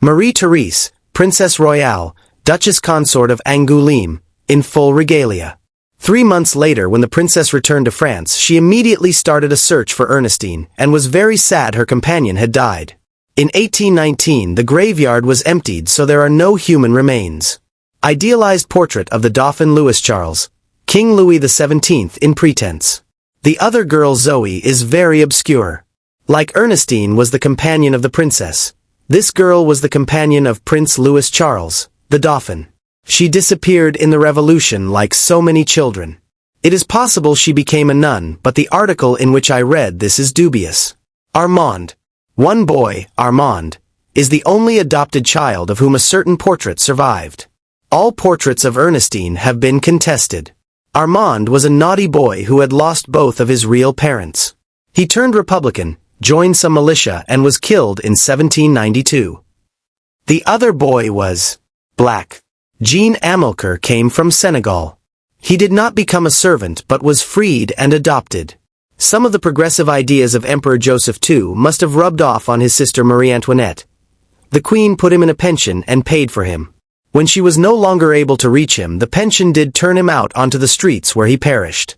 Marie-Therese, Princess Royale, Duchess Consort of Angoulême, in full regalia. 3 months later, when the princess returned to France, she immediately started a search for Ernestine, and was very sad her companion had died. In 1819, the graveyard was emptied, so there are no human remains. Idealized portrait of the Dauphin Louis Charles, King Louis XVII in pretense. The other girl, Zoe, is very obscure. Like Ernestine was the companion of the princess, this girl was the companion of Prince Louis Charles, the Dauphin. She disappeared in the Revolution like so many children. It is possible she became a nun, but the article in which I read this is dubious. Armand, one boy, Armand, is the only adopted child of whom a certain portrait survived. All portraits of Ernestine have been contested. Armand was a naughty boy who had lost both of his real parents. He turned Republican, joined some militia, and was killed in 1792. The other boy was black. Jean Amilcar came from Senegal. He did not become a servant but was freed and adopted. Some of the progressive ideas of Emperor Joseph II must have rubbed off on his sister Marie Antoinette. The queen put him in a pension and paid for him. When she was no longer able to reach him, the pension did turn him out onto the streets, where he perished.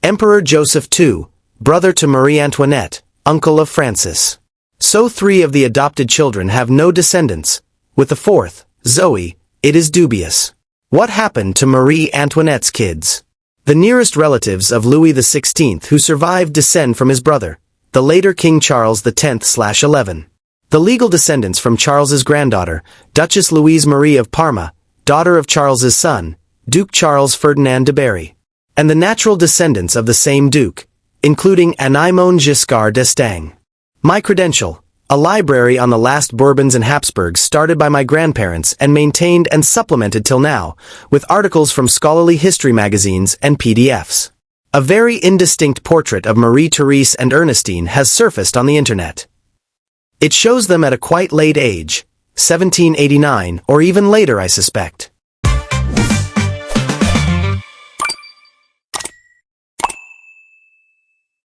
Emperor Joseph II, brother to Marie Antoinette, uncle of Francis. So 3 of the adopted children have no descendants. With the 4th, Zoe, it is dubious. What happened to Marie Antoinette's kids? The nearest relatives of Louis XVI who survived descend from his brother, the later King Charles X-11. The legal descendants from Charles's granddaughter, Duchess Louise Marie of Parma, daughter of Charles's son, Duke Charles Ferdinand de Berry. And the natural descendants of the same duke, including Anémone Giscard d'Estaing. My credential: a library on the last Bourbons and Habsburgs, started by my grandparents and maintained and supplemented till now, with articles from scholarly history magazines and PDFs. A very indistinct portrait of Marie-Therese and Ernestine has surfaced on the internet. It shows them at a quite late age, 1789 or even later, I suspect.